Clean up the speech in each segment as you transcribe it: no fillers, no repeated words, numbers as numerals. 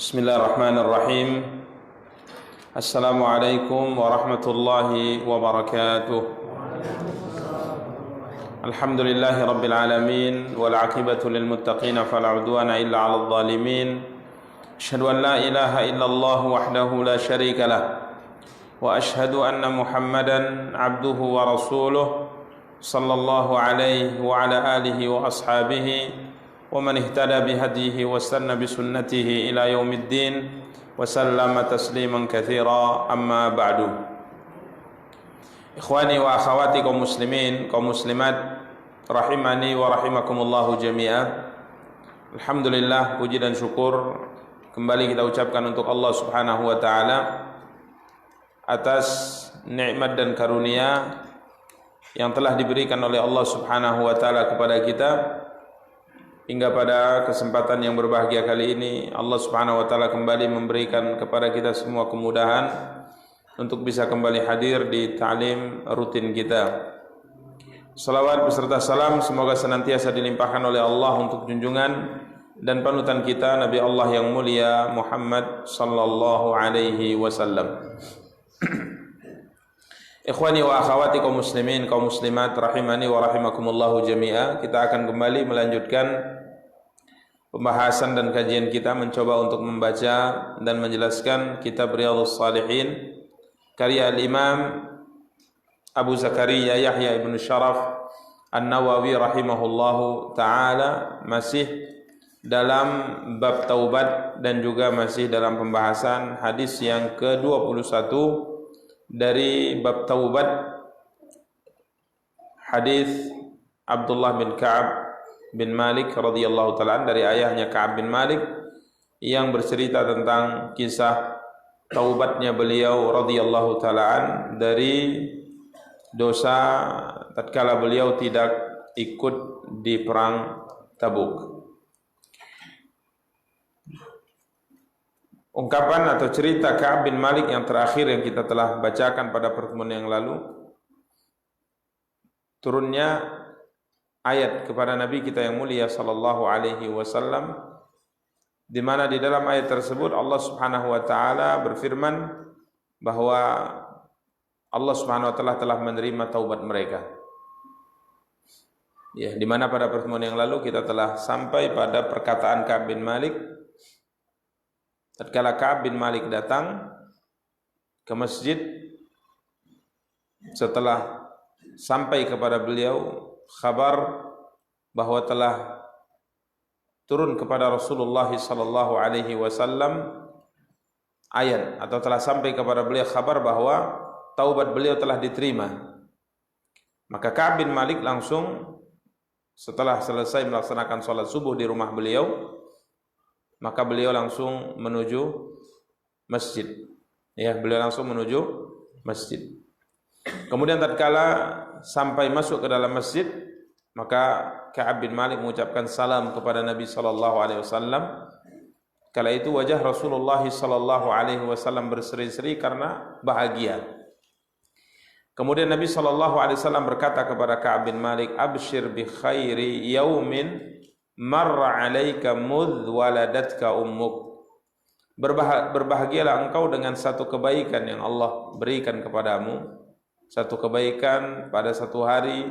Bismillahirrahmanirrahim. Assalamualaikum warahmatullahi wabarakatuh. Alhamdulillahi rabbil alamin wal aqibatu lil muttaqin fala udwana illa 'alal zalimin. Asyhadu an la ilaha illallah wahdahu la syarika lah wa asyhadu anna Muhammadan 'abduhu wa rasuluh sallallahu alaihi wa ala alihi wa ashabihi wa man ihtada bihadihi wa sanna bisunnatihi ila yaumiddin wa sallama tasliman katsira, amma ba'du. Ikhwani wa akhawati kaum muslimin, kaum muslimat rahimani wa rahimakumullahu jami'a. Alhamdulillah, puji dan syukur kembali kita ucapkan untuk Allah Subhanahu wa taala atas nikmat dan karunia yang telah diberikan oleh Allah Subhanahu wa taala kepada kita. Hingga pada kesempatan yang berbahagia kali ini Allah Subhanahu wa taala kembali memberikan kepada kita semua kemudahan untuk bisa kembali hadir di ta'lim rutin kita. Salawat beserta salam semoga senantiasa dilimpahkan oleh Allah untuk junjungan dan panutan kita Nabi Allah yang mulia Muhammad sallallahu alaihi wasallam. Ikhwani wa akhawati kaum muslimin, kaum muslimat rahimani wa rahimakumullahu jami'a. Kita akan kembali melanjutkan pembahasan dan kajian kita, mencoba untuk membaca dan menjelaskan kitab Riyadhus Shalihin karya Al-Imam Abu Zakaria Yahya ibn Sharaf An-Nawawi rahimahullahu ta'ala, masih dalam bab taubat dan juga masih dalam pembahasan hadis yang ke-21 dari bab taubat, hadis Abdullah bin Ka'ab bin Malik radhiyallahu ta'ala dari ayahnya Ka'ab bin Malik yang bercerita tentang kisah taubatnya beliau radhiyallahu ta'ala dari dosa tatkala beliau tidak ikut di perang Tabuk. Ungkapan atau cerita Ka'ab bin Malik yang terakhir yang kita telah bacakan pada pertemuan yang lalu, turunnya ayat kepada Nabi kita yang mulia sallallahu alaihi wasallam, di mana di dalam ayat tersebut Allah Subhanahu wa taala berfirman bahwa Allah Subhanahu wa taala telah menerima taubat mereka. Ya, di mana pada pertemuan yang lalu kita telah sampai pada perkataan Ka'ab bin Malik. Tatkala Ka'ab bin Malik datang ke masjid setelah sampai kepada beliau kabar bahwa telah turun kepada Rasulullah sallallahu alaihi wasallam ayat, atau telah sampai kepada beliau kabar bahwa taubat beliau telah diterima, maka Ka'ab bin Malik langsung setelah selesai melaksanakan sholat subuh di rumah beliau, maka beliau langsung menuju masjid. Ya, beliau langsung menuju masjid. Kemudian tatkala sampai masuk ke dalam masjid, maka Ka'ab bin Malik mengucapkan salam kepada Nabi sallallahu alaihi wasallam. Kala itu wajah Rasulullah sallallahu alaihi wasallam berseri-seri karena bahagia. Kemudian Nabi sallallahu alaihi wasallam berkata kepada Ka'ab bin Malik, "Abshir bi khairi yaumin marra 'alaika mudh waladatka ummuk." Berbahagialah engkau dengan satu kebaikan yang Allah berikan kepadamu, satu kebaikan pada satu hari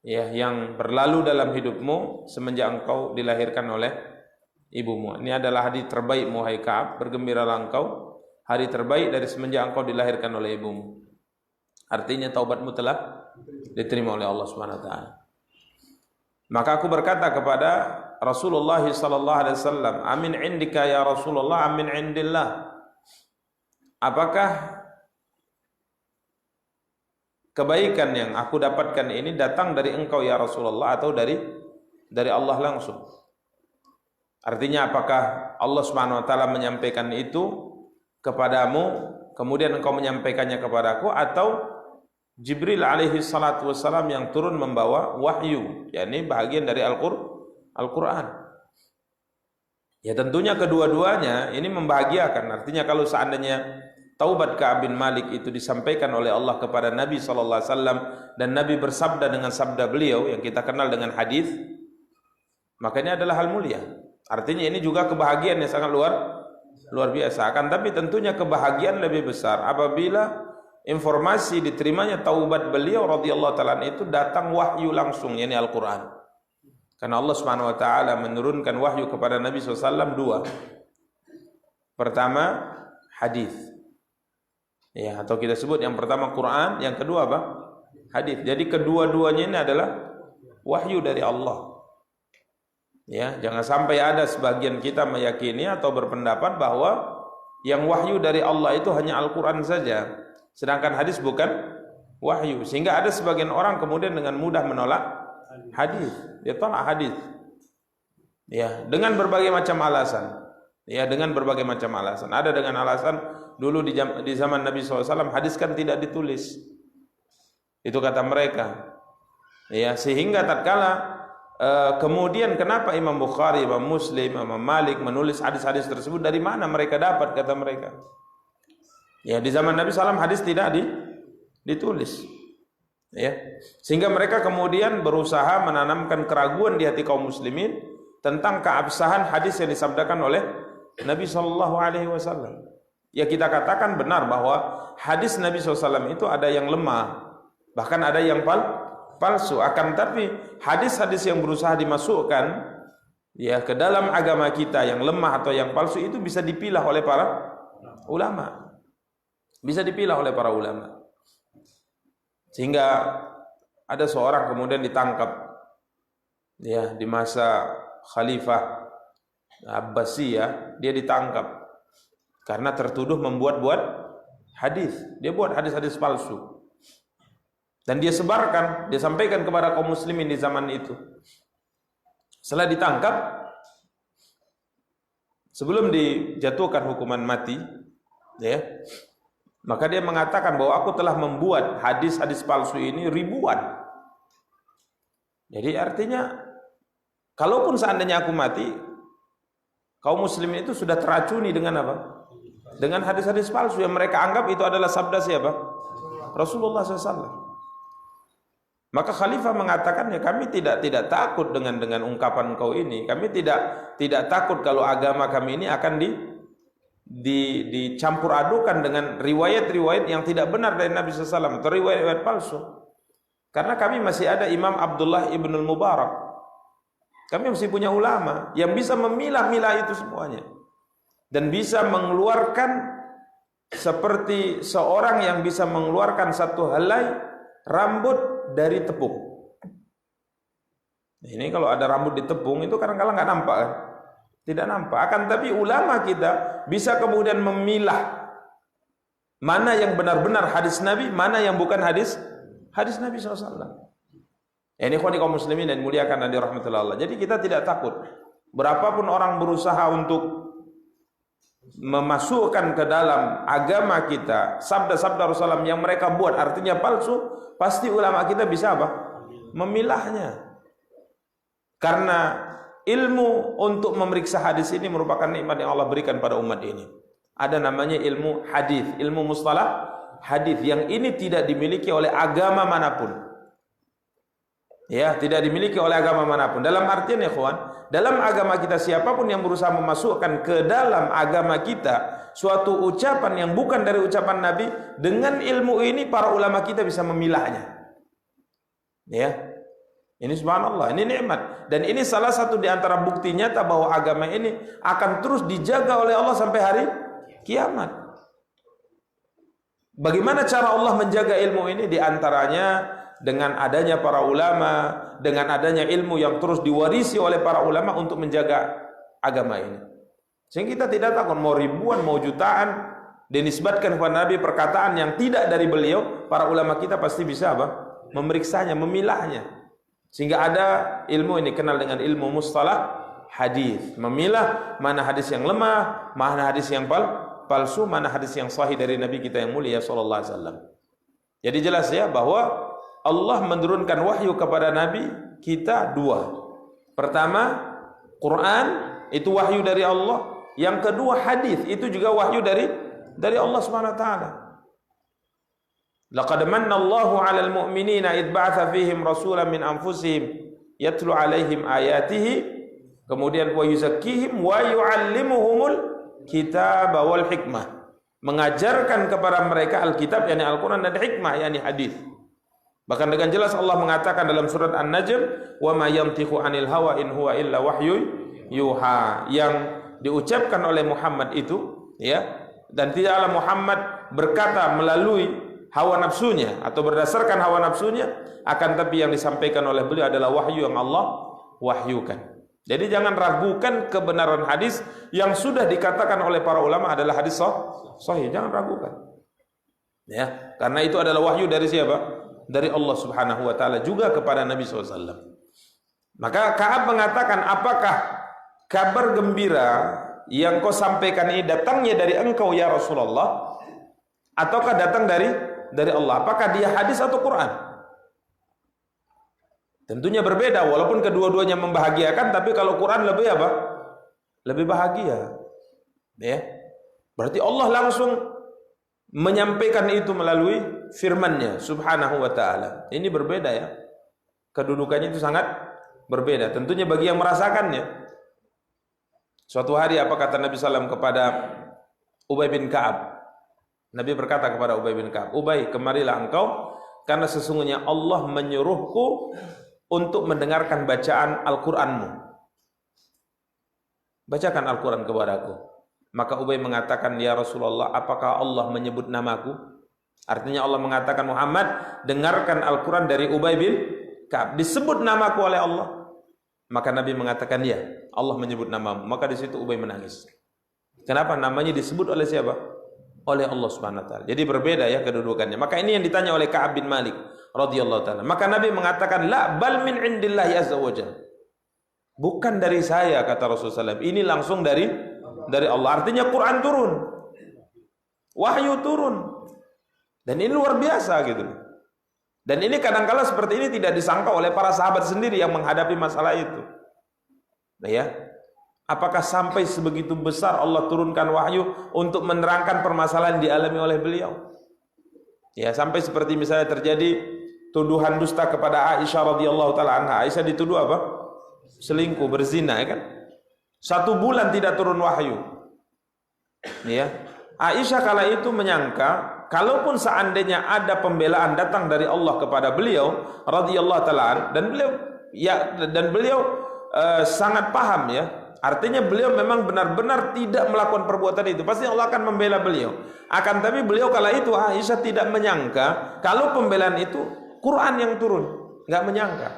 ya yang berlalu dalam hidupmu semenjak engkau dilahirkan oleh ibumu. Ini adalah hari terbaik wahai Ka'ab, bergembiralah engkau, hari terbaik dari semenjak engkau dilahirkan oleh ibumu. Artinya taubatmu telah diterima oleh Allah Subhanahu wa taala. Maka aku berkata kepada Rasulullah sallallahu alaihi wasallam, "Amin indika ya Rasulullah, amin indillah." Apakah kebaikan yang aku dapatkan ini datang dari engkau ya Rasulullah atau dari Allah langsung? Artinya apakah Allah Subhanahu wa taala menyampaikan itu kepadamu kemudian engkau menyampaikannya kepadaku, atau Jibril alaihi salatu wassalam yang turun membawa wahyu, yakni bahagian dari Al-Quran? Ya tentunya kedua-duanya ini membahagiakan. Artinya kalau seandainya taubat Ka'ab bin Malik itu disampaikan oleh Allah kepada Nabi sallallahu alaihi wasallam dan Nabi bersabda dengan sabda beliau yang kita kenal dengan hadis, maka ini adalah hal mulia. Artinya ini juga kebahagiaan yang sangat luar biasa. Akan tapi tentunya kebahagiaan lebih besar apabila informasi diterimanya taubat beliau radhiyallahu taala itu datang wahyu langsung, yakni Al-Qur'an. Karena Allah Subhanahu wa taala menurunkan wahyu kepada Nabi SAW dua. Pertama hadis. Ya, atau kita sebut yang pertama Quran, yang kedua apa? Hadis. Jadi kedua-duanya ini adalah wahyu dari Allah. Ya, jangan sampai ada sebagian kita meyakini atau berpendapat bahwa yang wahyu dari Allah itu hanya Al-Quran saja, sedangkan hadis bukan wahyu. Sehingga ada sebagian orang kemudian dengan mudah menolak hadis. Dia tolak hadis. Ya, dengan berbagai macam alasan. Ya, dengan berbagai macam alasan. Ada dengan alasan dulu di zaman Nabi SAW hadis kan tidak ditulis. Itu kata mereka. Ya, sehingga tatkala kemudian kenapa Imam Bukhari, Imam Muslim, Imam Malik menulis hadis-hadis tersebut, dari mana mereka dapat, kata mereka. Ya, di zaman Nabi SAW hadis tidak ditulis. Ya, sehingga mereka kemudian berusaha menanamkan keraguan di hati kaum muslimin tentang keabsahan hadis yang disabdakan oleh Nabi SAW. Ya, kita katakan benar bahwa hadis Nabi SAW itu ada yang lemah, bahkan ada yang palsu. Akan tapi hadis-hadis yang berusaha dimasukkan ya ke dalam agama kita yang lemah atau yang palsu itu bisa dipilah oleh para ulama. Bisa dipilah oleh para ulama. Sehingga ada seorang kemudian ditangkap ya di masa Khalifah Abbasiyah, dia ditangkap karena tertuduh membuat-buat hadis. Dia buat hadis-hadis palsu. Dan dia sebarkan, dia sampaikan kepada kaum muslimin di zaman itu. Setelah ditangkap, sebelum dijatuhkan hukuman mati, ya, maka dia mengatakan bahwa aku telah membuat hadis-hadis palsu ini ribuan. Jadi artinya, kalaupun seandainya aku mati, kaum muslimin itu sudah teracuni dengan apa? Dengan hadis-hadis palsu yang mereka anggap itu adalah sabda siapa? Rasulullah SAW. Maka Khalifah mengatakan, ya kami tidak takut dengan ungkapan engkau ini. Kami tidak takut kalau agama kami ini akan dicampur adukan dengan riwayat-riwayat yang tidak benar dari Nabi SAW atau riwayat-riwayat palsu. Karena kami masih ada Imam Abdullah ibnul Mubarak. Kami masih punya ulama yang bisa memilah-milah itu semuanya dan bisa mengeluarkan seperti seorang yang bisa mengeluarkan satu helai rambut dari tepung. Ini kalau ada rambut di tepung itu kadang-kadang nggak nampak kan? Tidak nampak. Akan tapi ulama kita bisa kemudian memilah mana yang benar-benar hadis Nabi, mana yang bukan hadis Nabi SAW. Ini khawani kaum muslimin dan muliakan dan dirahmatillahi Allah. Jadi kita tidak takut. Berapapun orang berusaha untuk memasukkan ke dalam agama kita sabda-sabda Rasulullah yang mereka buat artinya palsu, pasti ulama kita bisa apa? Memilahnya. Karena ilmu untuk memeriksa hadis ini merupakan nikmat yang Allah berikan pada umat ini. Ada namanya ilmu hadis, ilmu mustalah hadis yang ini tidak dimiliki oleh agama manapun. Ya, tidak dimiliki oleh agama manapun. Dalam artian ya kawan, dalam agama kita siapapun yang berusaha memasukkan ke dalam agama kita suatu ucapan yang bukan dari ucapan Nabi, dengan ilmu ini para ulama kita bisa memilahnya. Ya. Ini subhanallah, ini nikmat. Dan ini salah satu di antara bukti nyata bahwa agama ini akan terus dijaga oleh Allah sampai hari kiamat. Bagaimana cara Allah menjaga ilmu ini? Di antaranya dengan adanya para ulama, dengan adanya ilmu yang terus diwarisi oleh para ulama untuk menjaga agama ini. Sehingga kita tidak takut mau ribuan, mau jutaan dinisbatkan kepada Nabi perkataan yang tidak dari beliau, para ulama kita pasti bisa apa? Memeriksanya, memilahnya. Sehingga ada ilmu ini kenal dengan ilmu mustalah hadis, memilah mana hadis yang lemah, mana hadis yang palsu, mana hadis yang sahih dari Nabi kita yang mulia sallallahu alaihi wasallam. Jadi jelas ya bahwa Allah menurunkan wahyu kepada Nabi kita dua. Pertama, Quran itu wahyu dari Allah. Yang kedua, hadis itu juga wahyu dari Allah Subhanahu wa taala. Laqad manna Allahu 'alal mu'minina id ba'atsa fihim rasulan min anfusihim yatlu 'alaihim ayatihi Kemudian wa yuzakkihim wa yu'allimuhumul kitab wal hikmah. Mengajarkan kepada mereka Alkitab, yakni Al-Quran, dan hikmah, yakni hadis. Bahkan dengan jelas Allah mengatakan dalam surat An-Najm, wa ma yantiqu 'anil hawa in huwa illa wahyu yuha. Yang diucapkan oleh Muhammad itu, ya, dan tidaklah Muhammad berkata melalui hawa nafsunya atau berdasarkan hawa nafsunya, akan tapi yang disampaikan oleh beliau adalah wahyu yang Allah wahyukan. Jadi jangan ragukan kebenaran hadis yang sudah dikatakan oleh para ulama adalah hadis sahih. Jangan ragukan. Ya, karena itu adalah wahyu dari siapa? Dari Allah Subhanahu wa taala juga kepada Nabi SAW. Maka Ka'ab mengatakan, apakah kabar gembira yang kau sampaikan ini datangnya dari engkau ya Rasulullah, ataukah datang dari Allah? Apakah dia hadis atau Quran? Tentunya berbeda, walaupun kedua-duanya membahagiakan, tapi kalau Quran lebih apa? Lebih bahagia. Ya. Berarti Allah langsung menyampaikan itu melalui firman-Nya Subhanahu wa taala. Ini berbeda ya. Kedudukannya itu sangat berbeda. Tentunya bagi yang merasakannya. Suatu hari apa kata Nabi SAW kepada Ubay bin Ka'ab? Nabi berkata kepada Ubay bin Ka'ab, "Ubay, kemarilah engkau, karena sesungguhnya Allah menyuruhku untuk mendengarkan bacaan Al-Quranmu. Bacakan Al-Quran kepadaku." Maka Ubay mengatakan, "Ya Rasulullah, apakah Allah menyebut namaku?" Artinya Allah mengatakan, "Muhammad, dengarkan Al-Quran dari Ubay bin Ka'ab. Disebut namaku oleh Allah?" Maka Nabi mengatakan, "Ya, Allah menyebut namamu." Maka di situ Ubay menangis. Kenapa? Namanya disebut oleh siapa? Oleh Allah Subhanahu wa taala. Jadi berbeda ya kedudukannya. Maka ini yang ditanya oleh Ka'ab bin Malik radhiyallahu taala. Maka Nabi mengatakan, "La bal min indillahi azza wajalla." Bukan dari saya, kata Rasulullah SAW. Ini langsung dari Allah. Artinya Quran turun. Wahyu turun. Dan ini luar biasa gitu. Dan ini kadangkala seperti ini tidak disangka oleh para sahabat sendiri yang menghadapi masalah itu. Nah ya, apakah sampai sebegitu besar Allah turunkan wahyu untuk menerangkan permasalahan yang dialami oleh beliau? Ya, sampai seperti misalnya terjadi tuduhan dusta kepada Aisyah radhiyallahu taala anha. Aisyah dituduh apa? Selingkuh, berzina, ya kan? 1 bulan tidak turun wahyu. Ya. Aisyah kala itu menyangka kalaupun seandainya ada pembelaan datang dari Allah kepada beliau radhiyallahu taala, dan beliau sangat paham ya. Artinya beliau memang benar-benar tidak melakukan perbuatan itu, pasti Allah akan membela beliau. Akan tapi beliau kala itu Aisyah tidak menyangka kalau pembelaan itu Quran yang turun, nggak menyangka.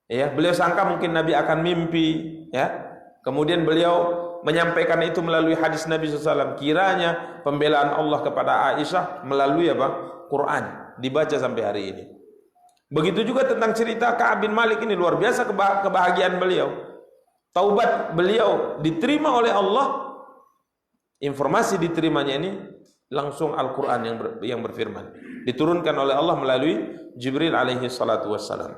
Ya, beliau sangka mungkin Nabi akan mimpi, ya. Kemudian beliau menyampaikan itu melalui hadis Nabi SAW. Kiranya pembelaan Allah kepada Aisyah melalui apa? Quran, dibaca sampai hari ini. Begitu juga tentang cerita Ka'ab bin Malik ini, luar biasa kebahagiaan beliau. Taubat beliau diterima oleh Allah. Informasi diterimanya ini langsung Al-Quran yang berfirman, diturunkan oleh Allah melalui Jibril alaihi salatu wassalam.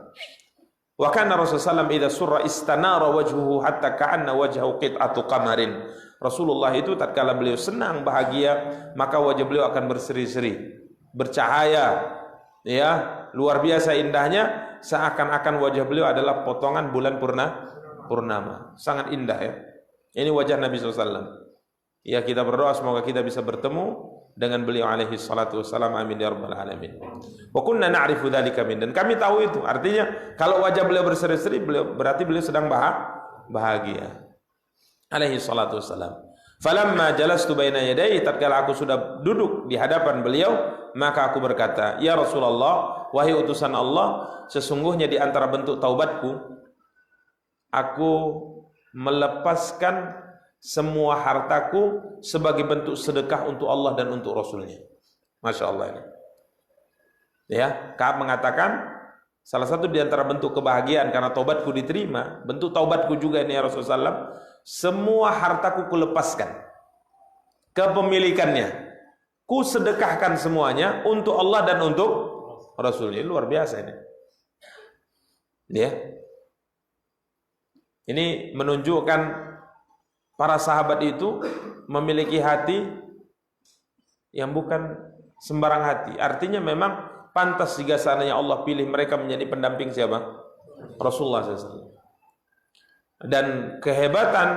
Wa kana Rasulullah SAW idza surra istanara wajhuhu hatta ka'anna wajhahu qit'atu qamarin. Rasulullah itu tatkala beliau senang, bahagia, maka wajah beliau akan berseri-seri, bercahaya, ya, luar biasa indahnya, seakan-akan wajah beliau adalah potongan bulan purnama. Sangat indah ya. Ini wajah Nabi SAW. Ya, kita berdoa semoga kita bisa bertemu dengan beliau alaihi salatu wassalam, amin ya rabbal alamin. Wa kunna na'rifu dzalika min, dan kami tahu itu. Artinya kalau wajah beliau berseri-seri, berarti beliau sedang bahagia. Alaihi salatu wassalam. Falamma jalastu baina yadayhi, tatkala aku sudah duduk di hadapan beliau, maka aku berkata, "Ya Rasulullah, wahai utusan Allah, sesungguhnya di antara bentuk taubatku, aku melepaskan semua hartaku sebagai bentuk sedekah untuk Allah dan untuk Rasulnya." Masya Allah ini. Ya, Ka'ab mengatakan salah satu di antara bentuk kebahagiaan karena taubatku diterima, bentuk taubatku juga ini ya Rasulullah SAW, semua hartaku kulepaskan, kepemilikannya, ku sedekahkan semuanya untuk Allah dan untuk Rasulnya. Luar biasa ini. Ya. Ini menunjukkan para sahabat itu memiliki hati yang bukan sembarang hati. Artinya memang pantas jika seandainya Allah pilih mereka menjadi pendamping siapa? Rasulullah SAW. Dan kehebatan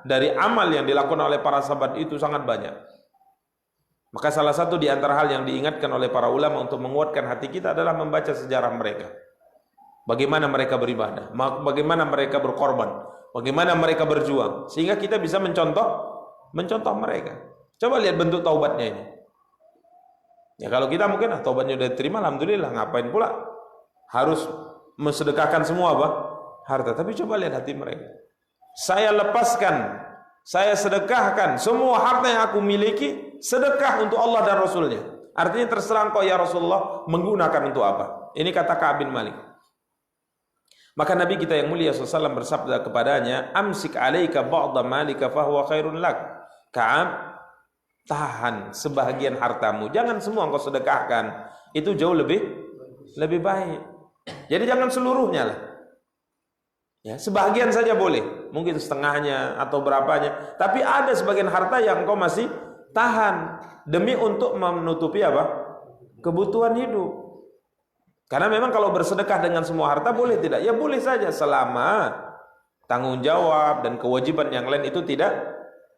dari amal yang dilakukan oleh para sahabat itu sangat banyak. Maka salah satu di antara hal yang diingatkan oleh para ulama untuk menguatkan hati kita adalah membaca sejarah mereka. Bagaimana mereka beribadah, bagaimana mereka berkorban, bagaimana mereka berjuang, sehingga kita bisa mencontoh mereka. Coba lihat bentuk taubatnya ini. Ya kalau kita mungkin taubatnya sudah diterima, alhamdulillah, ngapain pula harus mensedekahkan semua harta. Tapi coba lihat hati mereka. Saya lepaskan, saya sedekahkan semua harta yang aku miliki, sedekah untuk Allah dan Rasulnya. Artinya terserah engkau ya Rasulullah menggunakan untuk apa. Ini kata Ka'ab bin Malik. Maka Nabi kita yang mulia SAW bersabda kepadanya, amsik alaika ba'da malika fahuwa khairun lak. Ka'ab, tahan sebahagian hartamu, jangan semua engkau sedekahkan, itu jauh lebih baik. Jadi jangan seluruhnya lah. Ya, sebahagian saja boleh, mungkin setengahnya atau berapanya, tapi ada sebagian harta yang engkau masih tahan demi untuk menutupi kebutuhan hidup. Karena memang kalau bersedekah dengan semua harta boleh tidak? Ya boleh saja, selama tanggung jawab dan kewajiban yang lain itu tidak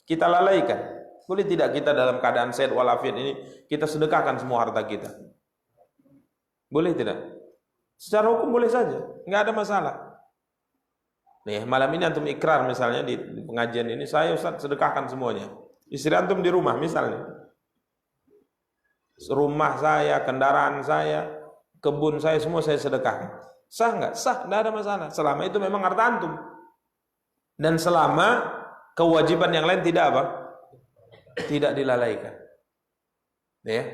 kita lalaikan. Boleh tidak kita dalam keadaan sehat walafiat ini kita sedekahkan semua harta kita? Boleh tidak? Secara hukum boleh saja, nggak ada masalah. Nih malam ini antum ikrar misalnya di pengajian ini, saya Ustaz sedekahkan semuanya. Istri antum di rumah misalnya, rumah saya, kendaraan saya, kebun saya, semua saya sedekahkan. Sah nggak? Sah, nggak ada masalah. Selama itu memang harta antum dan selama kewajiban yang lain tidak tidak dilalaikan. Ya.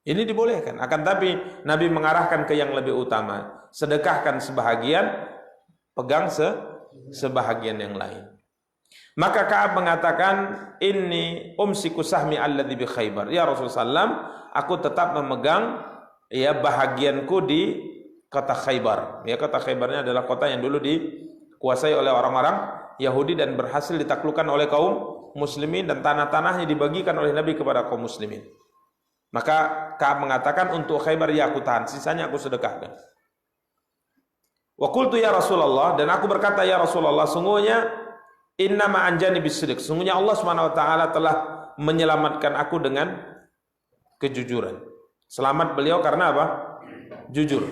Ini dibolehkan. Akan tapi Nabi mengarahkan ke yang lebih utama. Sedekahkan sebahagian, pegang sebahagian yang lain. Maka Ka'ab mengatakan, inni umsiku sahmi alladhi bi Khaybar. Ya Rasulullah SAW, aku tetap memegang ya bahagianku di kota Khaybar. Ya, kota Khaybarnya adalah kota yang dulu dikuasai oleh orang-orang Yahudi dan berhasil ditaklukkan oleh kaum muslimin, dan tanah-tanahnya dibagikan oleh Nabi kepada kaum muslimin. Maka Ka'ab mengatakan, untuk Khaybar ya aku tahan, sisanya aku sedekahkan. Wa qultu ya Rasulullah, dan aku berkata ya Rasulullah, sungguhnya innama anjani bisidq, sungguhnya Allah Subhanahu wa taala telah menyelamatkan aku dengan kejujuran. Selamat beliau karena apa? Jujur.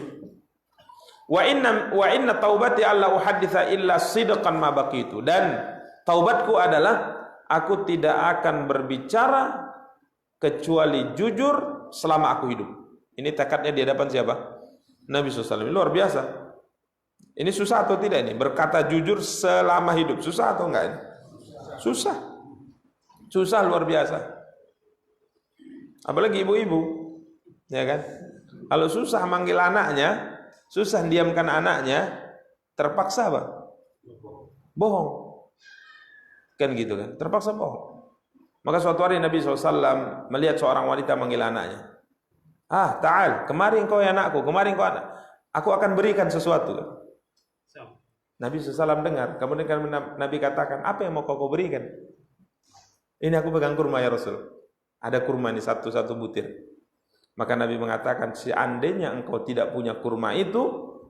Wa inna taubati alla uhadditsa illa sidqan ma baqitu, dan taubatku adalah aku tidak akan berbicara kecuali jujur selama aku hidup. Ini tekadnya di hadapan siapa? Nabi SAW. Luar biasa. Ini susah atau tidak ini? Berkata jujur selama hidup. Susah atau enggak ini? Susah. Susah luar biasa. Apalagi ibu-ibu. Ya kan? Kalau susah manggil anaknya, susah diamkan anaknya, terpaksa apa? Bohong. Kan gitu kan? Terpaksa bohong. Maka suatu hari Nabi SAW melihat seorang wanita manggil anaknya. Ta'al, kemarin kau ya anakku, kemarin kau anak. Aku akan berikan sesuatu. Nabi SAW dengar. Kemudian Nabi katakan, apa yang mau kau berikan? Ini aku pegang kurma ya Rasul. Ada kurma ini satu butir. Maka Nabi mengatakan, seandainya engkau tidak punya kurma itu,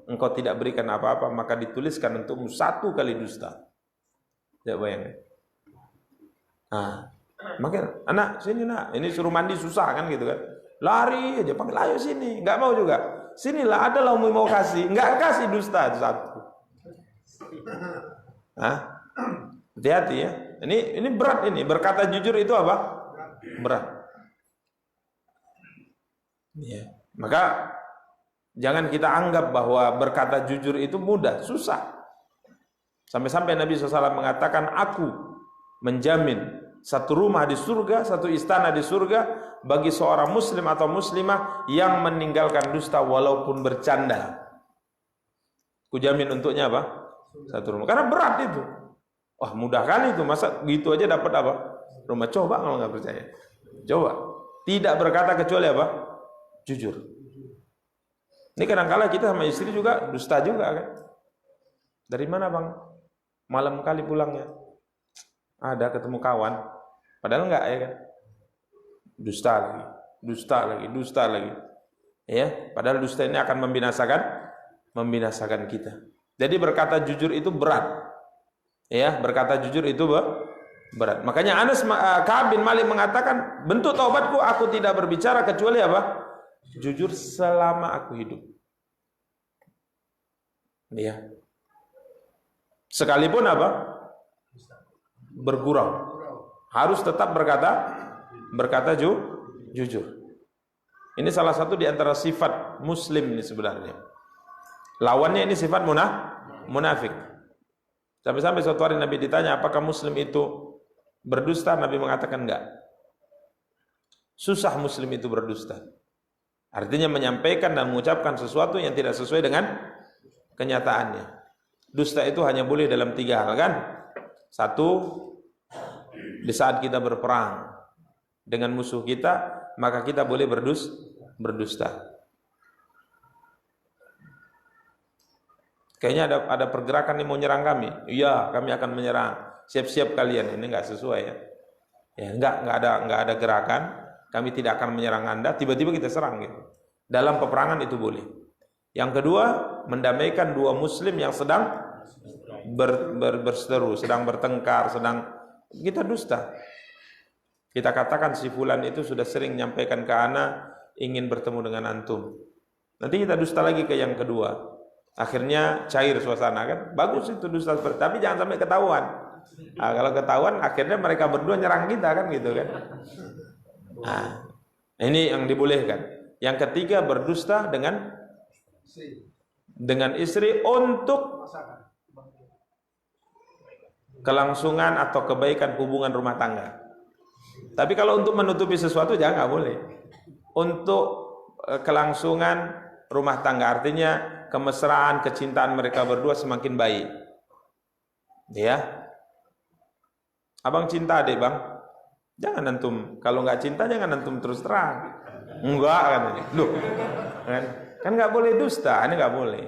engkau tidak berikan apa-apa, maka dituliskan untukmu 1 kali dusta. Tidak bayangkan. Makanya anak sini nak, ini suruh mandi susah kan gitu kan, lari aja panggil ayo sini, nggak mau juga, sinilah adalah umi mau kasih, nggak kasih, dusta itu 1. Hati-hati ya, ini berat, ini berkata jujur itu apa? Berat. Ya. Maka jangan kita anggap bahwa berkata jujur itu mudah, susah. Sampai-sampai Nabi SAW mengatakan, aku menjamin 1 rumah di surga, 1 istana di surga bagi seorang muslim atau muslimah yang meninggalkan dusta walaupun bercanda. Kujamin untuknya apa? 1 rumah. Karena berat itu. Wah, mudah kali itu, masa gitu aja dapat apa? Rumah. Coba kalau nggak percaya. Coba. Tidak berkata kecuali apa? Jujur. Ini kadang-kala kita sama istri juga dusta juga kan. Dari mana bang? Malam kali pulangnya. Ada ketemu kawan. Padahal enggak ya kan. Dusta lagi. Ya, padahal dusta ini akan membinasakan kita. Jadi berkata jujur itu berat. Ya, berkata jujur itu berat. Makanya Ka'ab bin Malik mengatakan, bentuk taubatku aku tidak berbicara kecuali apa? Jujur selama aku hidup. Ya. Sekalipun apa? Bergurau. Harus tetap berkata jujur. Ini salah satu di antara sifat muslim ini sebenarnya. Lawannya ini sifat munafik. Sampai-sampai suatu hari Nabi ditanya, apakah muslim itu berdusta? Nabi mengatakan enggak. Susah muslim itu berdusta. Artinya menyampaikan dan mengucapkan sesuatu yang tidak sesuai dengan kenyataannya. Dusta itu hanya boleh dalam 3 hal kan? 1, di saat kita berperang dengan musuh kita, maka kita boleh berdusta. Kayaknya ada pergerakan yang mau nyerang kami. Iya, kami akan menyerang. Siap-siap kalian. Ini enggak sesuai ya. Ya, enggak ada gerakan. Kami tidak akan menyerang Anda. Tiba-tiba kita serang gitu. Dalam peperangan itu boleh. Yang kedua, mendamaikan 2 muslim yang sedang berseteru, sedang bertengkar, kita dusta. Kita katakan si fulan itu sudah sering menyampaikan ke ana ingin bertemu dengan antum. Nanti kita dusta lagi ke yang kedua. Akhirnya cair suasana kan, bagus itu dusta, tapi jangan sampai ketahuan. Nah, kalau ketahuan akhirnya mereka berdua nyerang kita kan gitu kan. Nah, ini yang dibolehkan. Yang ketiga berdusta dengan istri untuk kelangsungan atau kebaikan hubungan rumah tangga. Tapi kalau untuk menutupi sesuatu jangan, nggak boleh. Untuk kelangsungan rumah tangga artinya kemesraan, kecintaan mereka berdua semakin baik. Ya. Abang cinta deh bang. Jangan antum, kalau nggak cinta jangan antum terus terang. Enggak kan? Loh, kan nggak boleh dusta, ini nggak boleh.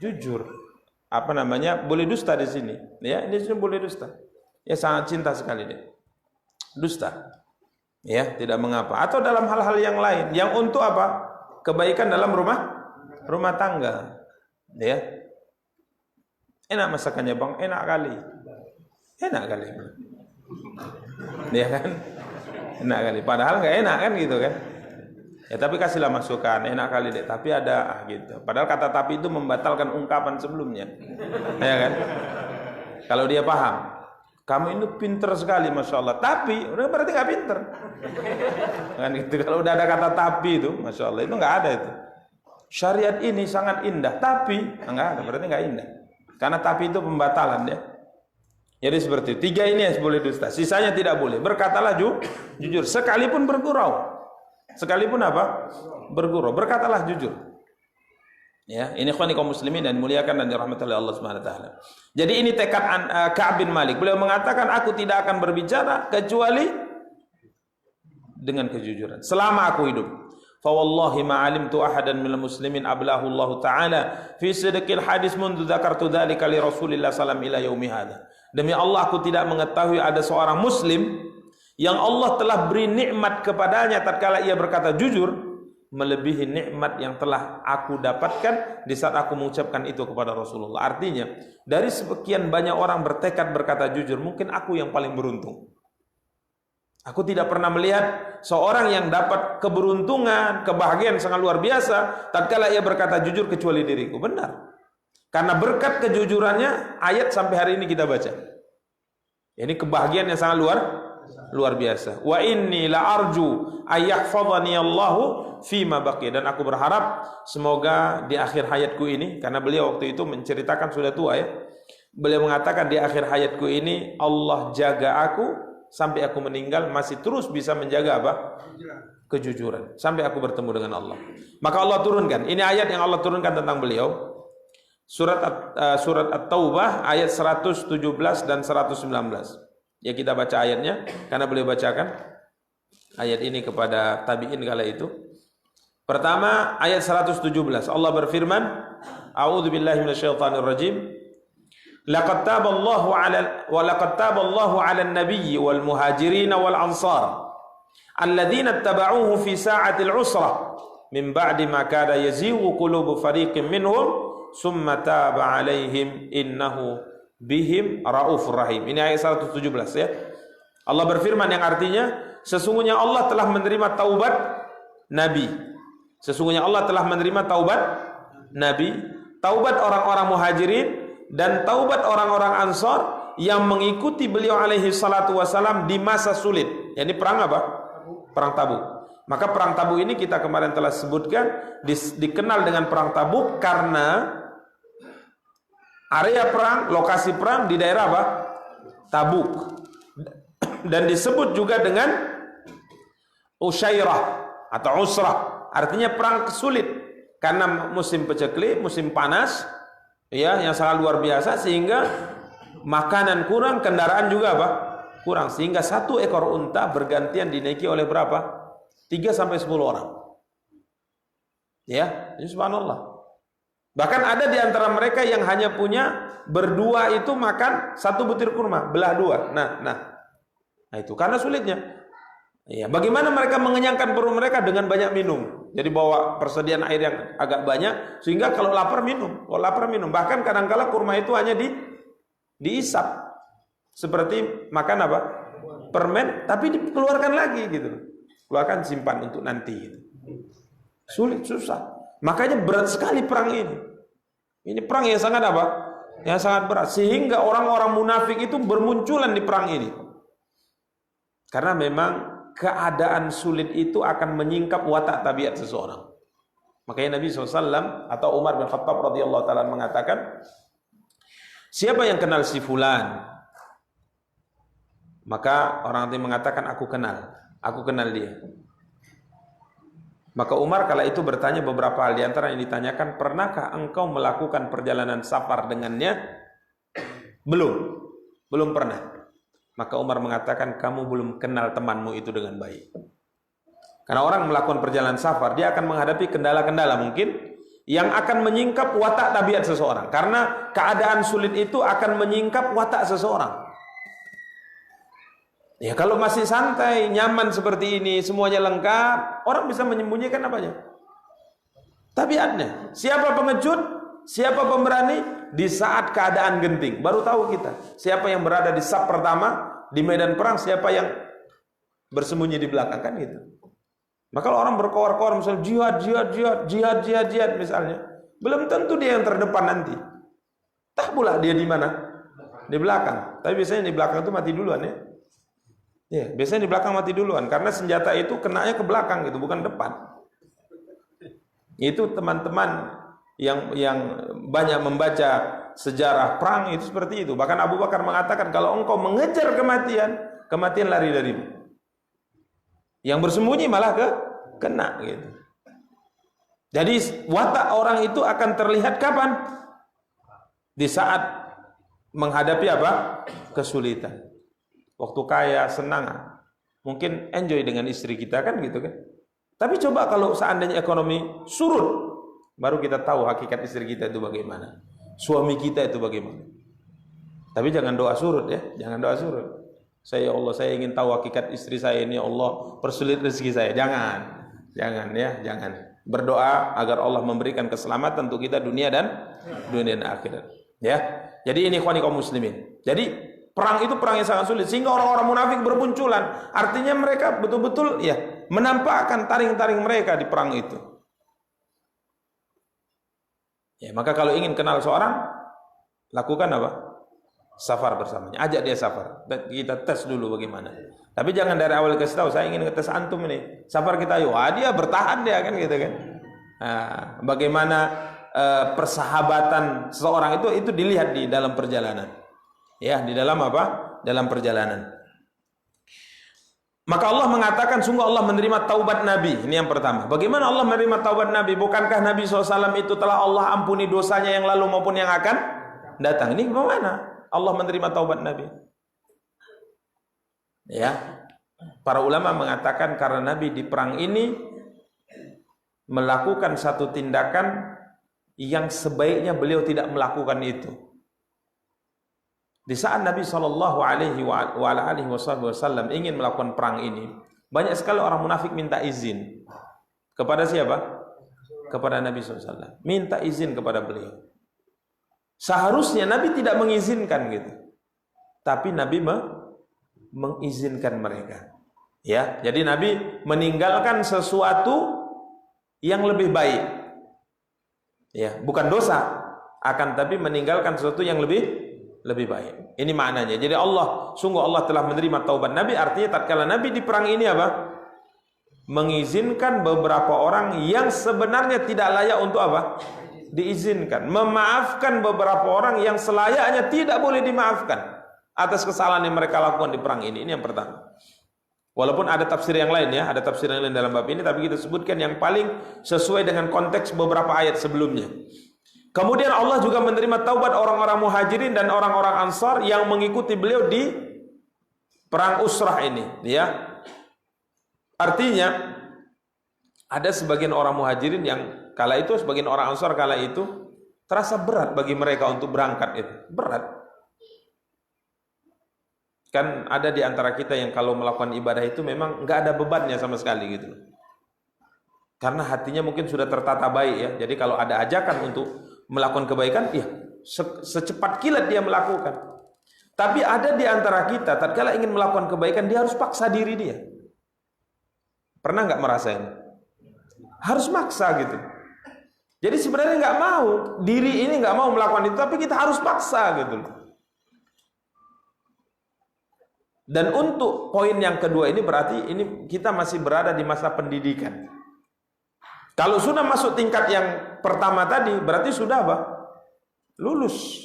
Jujur. Boleh dusta di sini. Ya, di sini boleh dusta. Ya sangat cinta sekali deh. Dusta. Ya, tidak mengapa. Atau dalam hal-hal yang lain, yang untuk apa? Kebaikan dalam rumah tangga. Ya. Enak masakannya bang, enak kali. Ya kan? Enak kali. Padahal nggak enak kan gitu kan? Ya tapi kasihlah masukan, enak kali deh. Tapi ada gitu. Padahal kata tapi itu membatalkan ungkapan sebelumnya. Ya kan? Kalau dia paham, kamu ini pinter sekali, masya Allah. Tapi udah berarti nggak pinter. Kan gitu. Kalau udah ada kata tapi itu, masya Allah itu nggak ada itu. Syariat ini sangat indah, tapi enggak ada, berarti enggak indah. Karena tapi itu pembatalan ya. Jadi seperti 3 ini yang boleh dusta, sisanya tidak boleh. Berkatalah jujur, sekalipun bergurau. Sekalipun apa? Bergurau. Berkatalah jujur. Ya, ini ikhwani kaum muslimin dan muliakan dan dirahmati oleh Allah Subhanahu wa taala. Jadi ini tekad Ka'ab bin Malik. Beliau mengatakan aku tidak akan berbicara kecuali dengan kejujuran selama aku hidup. Fa wallahi ma alimtu ahadan minal muslimin ablahu Allah taala fi sidqil hadis mundu dzakartu dzalika li Rasulillah sallallahu ila yaumi hadza. Demi Allah aku tidak mengetahui ada seorang muslim yang Allah telah beri nikmat kepadanya tatkala ia berkata jujur melebihi nikmat yang telah aku dapatkan di saat aku mengucapkan itu kepada Rasulullah. Artinya dari sekian banyak orang bertekad berkata jujur, mungkin aku yang paling beruntung. Aku tidak pernah melihat seorang yang dapat keberuntungan, kebahagiaan sangat luar biasa tatkala ia berkata jujur kecuali diriku. Benar. Karena berkat kejujurannya ayat sampai hari ini kita baca. Ini kebahagiaan yang sangat luar biasa. Wa inni la arju ayyahfadhani Allahu fima baqiya, dan aku berharap semoga di akhir hayatku ini, karena beliau waktu itu menceritakan sudah tua ya. Beliau mengatakan di akhir hayatku ini Allah jaga aku sampai aku meninggal masih terus bisa menjaga apa? Kejujuran sampai aku bertemu dengan Allah. Maka Allah turunkan. Ini ayat yang Allah turunkan tentang beliau. Surat At-Taubah ayat 117 dan 119. Ya kita baca ayatnya karena beliau bacakan ayat ini kepada tabi'in kala itu. Pertama ayat 117. Allah berfirman, A'udzubillahi minasyaitonirrajim. Laqad taballahu 'alan nabiyyi wal muhajirin wal ansar alladzina ittaba'uuhu fi sa'atil 'usrah min ba'di ma kada yazighu qulubu fariqin minhum summa taba 'alaihim innahu bihim raufur rahim. Ini ayat 117 ya. Allah berfirman yang artinya sesungguhnya Allah telah menerima taubat Nabi. Sesungguhnya Allah telah menerima taubat Nabi, taubat orang-orang muhajirin dan taubat orang-orang ansor yang mengikuti beliau alaihi salatu wasalam di masa sulit. Yani perang apa? Perang Tabuk. Maka perang Tabuk ini kita kemarin telah sebutkan dikenal dengan perang Tabuk karena area perang, lokasi perang di daerah apa? Tabuk. Dan disebut juga dengan Usyairah atau Usrah, artinya perang sulit karena musim paceklik, musim panas ya yang sangat luar biasa, sehingga makanan kurang, kendaraan juga apa? Kurang, sehingga satu ekor unta bergantian dinaiki oleh berapa? 3 sampai 10 orang. Ya, subhanallah. Bahkan ada di antara mereka yang hanya punya berdua itu makan 1 butir kurma, belah 2. Nah itu karena sulitnya. Ya, bagaimana mereka mengenyangkan perut mereka dengan banyak minum. Jadi bawa persediaan air yang agak banyak sehingga kalau lapar minum, Bahkan kadang-kala kurma itu hanya diisap seperti makan apa? Permen, tapi dikeluarkan lagi gitu. Keluarkan, simpan untuk nanti gitu. Sulit, susah. Makanya berat sekali perang ini. Ini perang yang sangat apa? Yang sangat berat, sehingga orang-orang munafik itu bermunculan di perang ini. Karena memang keadaan sulit itu akan menyingkap watak tabiat seseorang. Makanya Nabi SAW atau Umar bin Khattab radhiyallahu ta'ala mengatakan, siapa yang kenal si fulan? Maka orang itu mengatakan, aku kenal dia. Maka Umar kala itu bertanya beberapa hal, di antara yang ditanyakan, pernahkah engkau melakukan perjalanan safar dengannya? Belum pernah. Maka Umar mengatakan, kamu belum kenal temanmu itu dengan baik. Karena orang melakukan perjalanan safar, dia akan menghadapi kendala-kendala mungkin yang akan menyingkap watak tabiat seseorang. Karena keadaan sulit itu akan menyingkap watak seseorang. Ya kalau masih santai, nyaman seperti ini, semuanya lengkap, orang bisa menyembunyikan apanya? Tabiatnya. Siapa pengecut, siapa pemberani, di saat keadaan genting baru tahu kita siapa yang berada di saf pertama di medan perang, siapa yang bersembunyi di belakang, kan gitu. Maka kalau orang berkoar-koar misalnya jihad misalnya, belum tentu dia yang terdepan nanti. Tak pula dia di mana? Di belakang. Tapi biasanya di belakang itu mati duluan ya. Ya, biasanya di belakang mati duluan karena senjata itu kenanya ke belakang gitu, bukan depan. Itu teman-teman yang banyak membaca sejarah perang itu seperti itu. Bahkan Abu Bakar mengatakan, kalau engkau mengejar kematian lari darimu. Yang bersembunyi malah kena gitu. Jadi watak orang itu akan terlihat kapan? Di saat menghadapi apa? Kesulitan. Waktu kaya, senang, mungkin enjoy dengan istri kita, kan gitu kan. Tapi coba kalau seandainya ekonomi surut, baru kita tahu hakikat istri kita itu bagaimana, suami kita itu bagaimana. Tapi jangan doa surut ya, jangan doa surut. Ya Allah, saya ingin tahu hakikat istri saya ini, ya Allah persulit rezeki saya. Jangan berdoa agar Allah memberikan keselamatan untuk kita dunia dan akhirat ya. Jadi ini ikhwani kaum muslimin. Jadi perang itu perang yang sangat sulit, sehingga orang-orang munafik bermunculan. Artinya mereka betul-betul ya menampakkan taring-taring mereka di perang itu. Ya, maka kalau ingin kenal seorang, lakukan apa? Safar bersamanya. Ajak dia safar. Dan kita tes dulu bagaimana. Tapi jangan dari awal kasih tahu, saya ingin ngetes antum ini. Safar kita yuk. Dia bertahan dia kan gitu kan. Nah, bagaimana persahabatan seseorang itu dilihat di dalam perjalanan. Ya, di dalam apa? Dalam perjalanan. Maka Allah mengatakan, sungguh Allah menerima taubat Nabi. Ini yang pertama. Bagaimana Allah menerima taubat Nabi? Bukankah Nabi SAW itu telah Allah ampuni dosanya yang lalu maupun yang akan datang? Ini bagaimana Allah menerima taubat Nabi? Ya, para ulama mengatakan karena Nabi di perang ini melakukan satu tindakan yang sebaiknya beliau tidak melakukan itu. Di saat Nabi SAW ingin melakukan perang ini, banyak sekali orang munafik minta izin. Kepada siapa? Kepada Nabi SAW. Minta izin kepada beliau. Seharusnya Nabi tidak mengizinkan gitu. Tapi Nabi mengizinkan mereka. Ya, jadi Nabi meninggalkan sesuatu yang lebih baik. Ya, bukan dosa, akan tapi meninggalkan sesuatu yang lebih baik. Ini maknanya. Jadi sungguh Allah telah menerima taubat Nabi. Artinya tatkala Nabi di perang ini apa? Mengizinkan beberapa orang yang sebenarnya tidak layak untuk apa? Diizinkan. Memaafkan beberapa orang yang selayaknya tidak boleh dimaafkan atas kesalahan yang mereka lakukan di perang ini. Ini yang pertama. Walaupun ada tafsir yang lain ya, ada tafsir yang lain dalam bab ini, tapi kita sebutkan yang paling sesuai dengan konteks beberapa ayat sebelumnya. Kemudian Allah juga menerima taubat orang-orang muhajirin dan orang-orang ansar yang mengikuti beliau di perang Usrah ini, ya. Artinya ada sebagian orang muhajirin yang kala itu, sebagian orang ansar kala itu terasa berat bagi mereka untuk berangkat itu, berat. Kan ada di antara kita yang kalau melakukan ibadah itu memang nggak ada bebannya sama sekali gitu. Karena hatinya mungkin sudah tertata baik ya. Jadi kalau ada ajakan untuk melakukan kebaikan, ya secepat kilat dia melakukan. Tapi ada di antara kita tatkala ingin melakukan kebaikan dia harus paksa diri dia. Pernah nggak merasain? Harus maksa gitu. Jadi sebenarnya nggak mau, diri ini nggak mau melakukan itu, tapi kita harus paksa gitu. Dan untuk poin yang kedua ini berarti ini kita masih berada di masa pendidikan. Kalau sudah masuk tingkat yang pertama tadi berarti sudah apa? Lulus.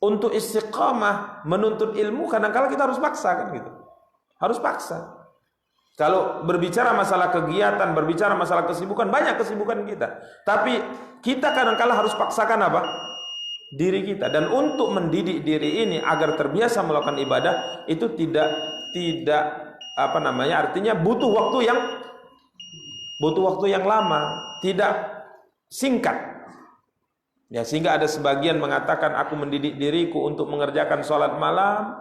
Untuk istiqamah menuntut ilmu kadang-kadang kita harus paksa kan gitu. Harus paksa. Kalau berbicara masalah kegiatan, berbicara masalah kesibukan, banyak kesibukan kita. Tapi kita kadang-kadang harus paksakan apa? Diri kita. Dan untuk mendidik diri ini agar terbiasa melakukan ibadah itu tidak artinya butuh waktu yang lama, tidak singkat. Ya, sehingga ada sebagian mengatakan aku mendidik diriku untuk mengerjakan sholat malam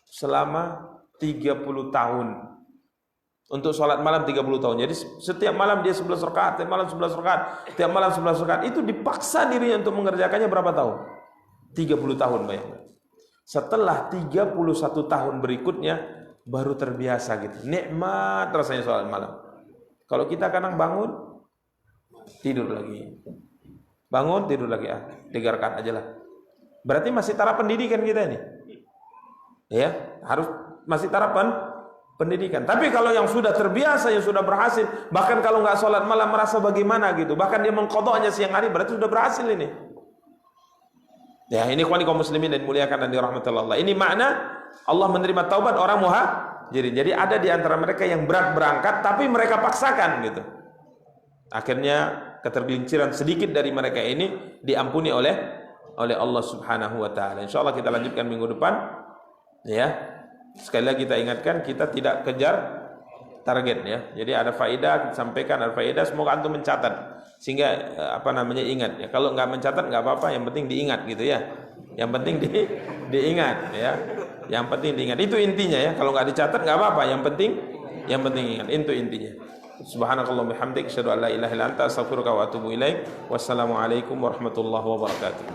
selama 30 tahun. Untuk sholat malam 30 tahun. Jadi setiap malam dia 11 rakaat, setiap malam 11 rakaat, setiap malam 11 rakaat. Itu dipaksa dirinya untuk mengerjakannya berapa tahun? 30 tahun bayangkan. Setelah 31 tahun berikutnya baru terbiasa gitu. Nikmat rasanya sholat malam. Kalau kita kadang bangun tidur lagi. Bangun tidur lagi, 3 rakaat aja lah. Berarti masih taraf pendidikan kita ini. Ya, harus masih taraf pendidikan. Tapi kalau yang sudah terbiasa, yang sudah berhasil, bahkan kalau nggak sholat malam merasa bagaimana gitu, bahkan dia mengqadha'nya siang hari, berarti sudah berhasil ini. Ya, ini kaum muslimin dan muliakan dan dirahmati Allah. Ini makna Allah menerima taubat orang muhajirin. Jadi ada di antara mereka yang berat berangkat, tapi mereka paksakan gitu. Akhirnya ketergelinciran sedikit dari mereka ini diampuni oleh Allah Subhanahu wa taala. Insyaallah kita lanjutkan minggu depan. Ya. Sekali lagi kita ingatkan, kita tidak kejar target ya. Jadi ada faedah, sampaikan ada faedah, semoga antum mencatat sehingga ingat ya. Kalau nggak mencatat nggak apa-apa, yang penting diingat gitu ya. Yang penting diingat ya. Yang penting diingat. Itu intinya ya. Kalau nggak dicatat nggak apa-apa, yang penting ingat. Itu intinya. Subhanakallahumma bihamdik asyhadu an la ilaha illa anta astaghfiruka wa atubu ilaik. Wassalamualaikum warahmatullahi wabarakatuh.